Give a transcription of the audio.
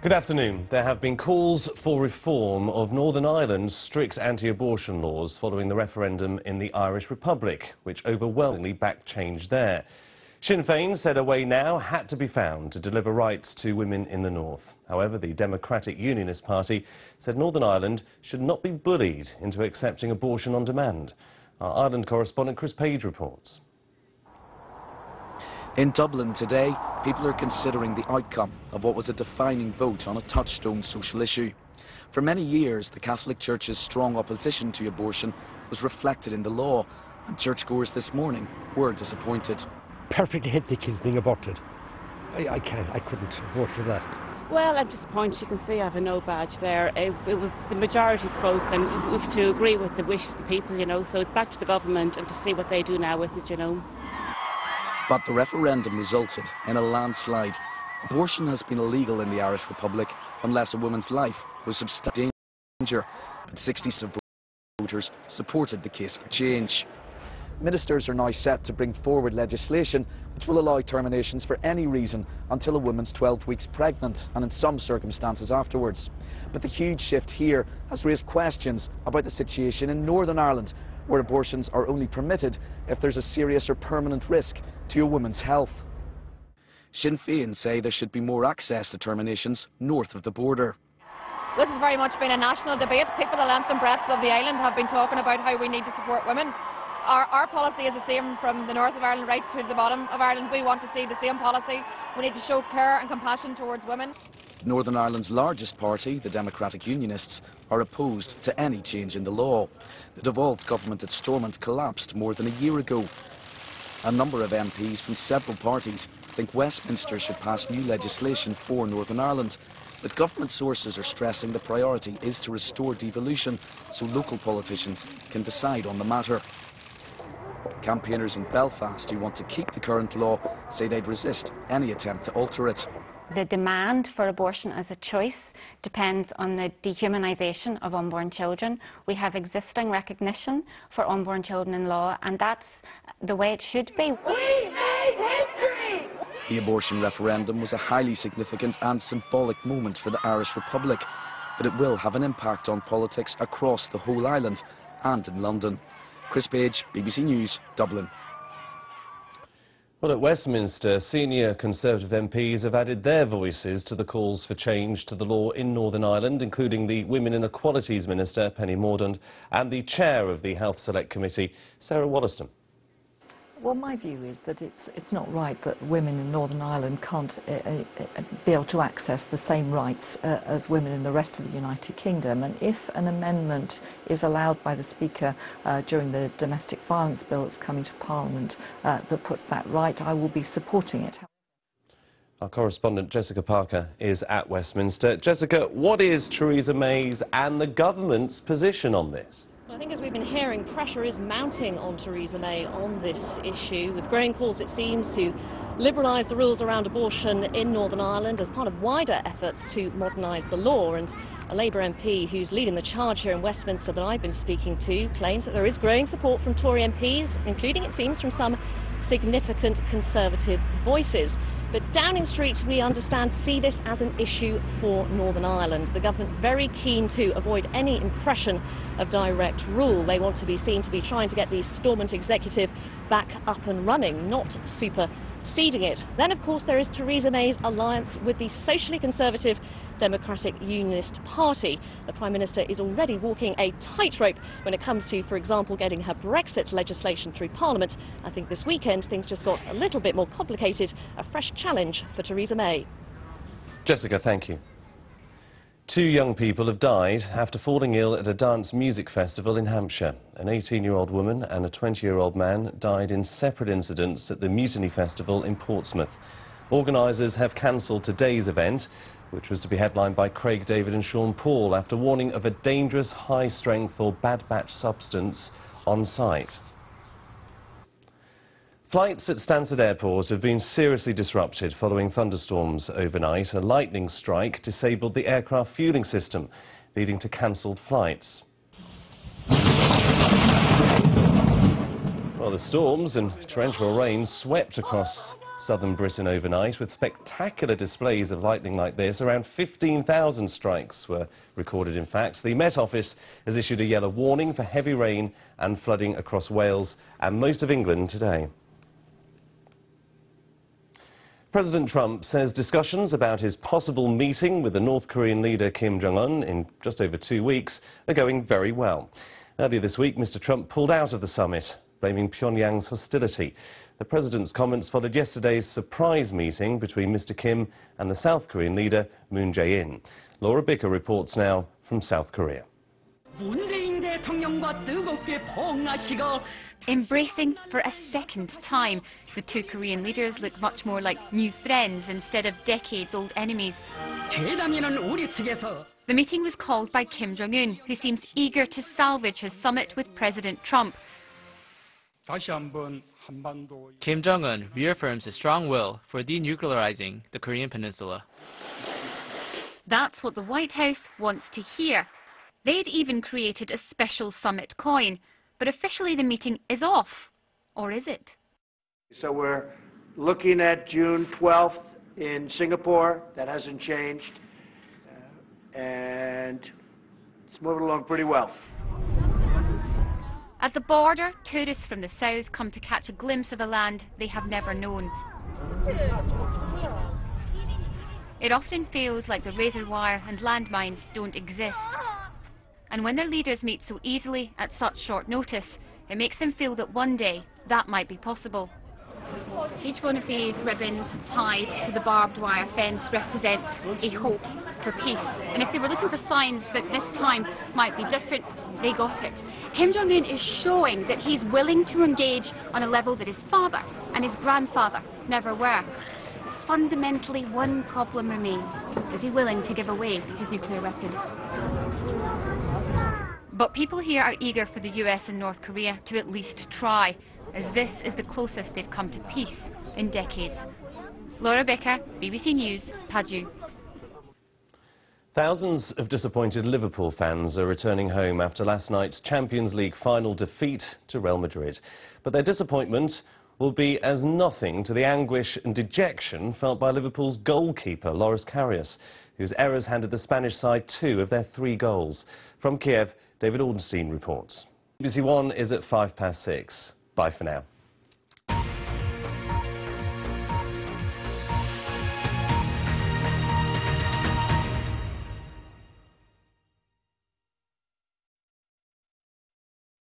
Good afternoon. There have been calls for reform of Northern Ireland's strict anti-abortion laws following the referendum in the Irish Republic, which overwhelmingly backed change there. Sinn Féin said a way now had to be found to deliver rights to women in the north. However, the Democratic Unionist Party said Northern Ireland should not be bullied into accepting abortion on demand. Our Ireland correspondent Chris Page reports. In Dublin today, people are considering the outcome of what was a defining vote on a touchstone social issue. For many years, the Catholic Church's strong opposition to abortion was reflected in the law, and churchgoers this morning were disappointed. Perfectly hate the kids being aborted. I couldn't vote for that. Well, I'm disappointed. You can see I have a no badge there. It was the majority spoke, and we have to agree with the wishes of the people, you know, so it's back to the government and to see what they do now with it, you know. But the referendum resulted in a landslide. Abortion has been illegal in the Irish Republic unless a woman's life was substantially in danger. But 60 voters supported the case for change. Ministers are now set to bring forward legislation which will allow terminations for any reason until a woman's 12 weeks pregnant and in some circumstances afterwards. But the huge shift here has raised questions about the situation in Northern Ireland, where abortions are only permitted if there's a serious or permanent risk to a woman's health. Sinn Féin say there should be more access to terminations north of the border. This has very much been a national debate. People the length and breadth of the island have been talking about how we need to support women. Our policy is the same from the north of Ireland right to the bottom of Ireland. We want to see the same policy. We need to show care and compassion towards women. Northern Ireland's largest party, the Democratic Unionists, are opposed to any change in the law. The devolved government at Stormont collapsed more than a year ago. A number of MPs from several parties think Westminster should pass new legislation for Northern Ireland, but government sources are stressing the priority is to restore devolution so local politicians can decide on the matter. Campaigners in Belfast who want to keep the current law say they'd resist any attempt to alter it. The demand for abortion as a choice depends on the dehumanisation of unborn children. We have existing recognition for unborn children in law, and that's the way it should be. We made history! The abortion referendum was a highly significant and symbolic moment for the Irish Republic, but it will have an impact on politics across the whole island and in London. Chris Page, BBC News, Dublin. Well, at Westminster, senior Conservative MPs have added their voices to the calls for change to the law in Northern Ireland, including the Women and Equalities Minister, Penny Mordaunt, and the Chair of the Health Select Committee, Sarah Wollaston. Well, my view is that it's not right that women in Northern Ireland can't be able to access the same rights as women in the rest of the United Kingdom. And if an amendment is allowed by the Speaker during the domestic violence bill that's coming to Parliament that puts that right, I will be supporting it. Our correspondent Jessica Parker is at Westminster. Jessica, what is Theresa May's and the government's position on this? I think as we've been hearing, pressure is mounting on Theresa May on this issue, with growing calls, it seems, to liberalise the rules around abortion in Northern Ireland as part of wider efforts to modernise the law. And a Labour MP who's leading the charge here in Westminster that I've been speaking to claims that there is growing support from Tory MPs, including, it seems, from some significant Conservative voices. But Downing Street, we understand, see this as an issue for Northern Ireland. The government very keen to avoid any impression of direct rule. They want to be seen to be trying to get the Stormont executive back up and running, not superseding it. Then, of course, there is Theresa May's alliance with the socially conservative Democratic Unionist Party. The Prime Minister is already walking a tightrope when it comes to, for example, getting her Brexit legislation through Parliament. I think this weekend things just got a little bit more complicated, a fresh challenge for Theresa May. Jessica, thank you. 2 young people have died after falling ill at a dance music festival in Hampshire. An 18-year-old woman and a 20-year-old man died in separate incidents at the Mutiny Festival in Portsmouth. Organisers have cancelled today's event, which was to be headlined by Craig David and Sean Paul, after warning of a dangerous high-strength or bad batch substance on site. Flights at Stansted Airport have been seriously disrupted following thunderstorms overnight. A lightning strike disabled the aircraft fuelling system, leading to cancelled flights. Well, the storms and torrential rain swept across southern Britain overnight with spectacular displays of lightning like this. Around 15,000 strikes were recorded, in fact. The Met Office has issued a yellow warning for heavy rain and flooding across Wales and most of England today. President Trump says discussions about his possible meeting with the North Korean leader Kim Jong-un in just over 2 weeks are going very well. Earlier this week, Mr. Trump pulled out of the summit, blaming Pyongyang's hostility. The president's comments followed yesterday's surprise meeting between Mr. Kim and the South Korean leader Moon Jae-in. Laura Bicker reports now from South Korea. Embracing for a second time, the two Korean leaders look much more like new friends instead of decades-old enemies. The meeting was called by Kim Jong-un, who seems eager to salvage his summit with President Trump. Kim Jong-un reaffirms his strong will for denuclearizing the Korean peninsula. That's what the White House wants to hear. They'd even created a special summit coin. But officially the meeting is off. Or is it? So we're looking at June 12th in Singapore. That hasn't changed. And it's moving along pretty well. At the border, tourists from the south come to catch a glimpse of a land they have never known. It often feels like the razor wire and landmines don't exist. And when their leaders meet so easily at such short notice, it makes them feel that one day that might be possible. Each one of these ribbons tied to the barbed wire fence represents a hope for peace. And if they were looking for signs that this time might be different, they got it. Kim Jong-un is showing that he's willing to engage on a level that his father and his grandfather never were. Fundamentally, one problem remains. Is he willing to give away his nuclear weapons? But people here are eager for the US and North Korea to at least try, as this is the closest they've come to peace in decades. Laura Bicker, BBC News, Paju. Thousands of disappointed Liverpool fans are returning home after last night's Champions League final defeat to Real Madrid. But their disappointment will be as nothing to the anguish and dejection felt by Liverpool's goalkeeper, Loris Karius, whose errors handed the Spanish side 2 of their 3 goals. From Kiev, David Ornstein reports. BBC One is at 6:05. Bye for now.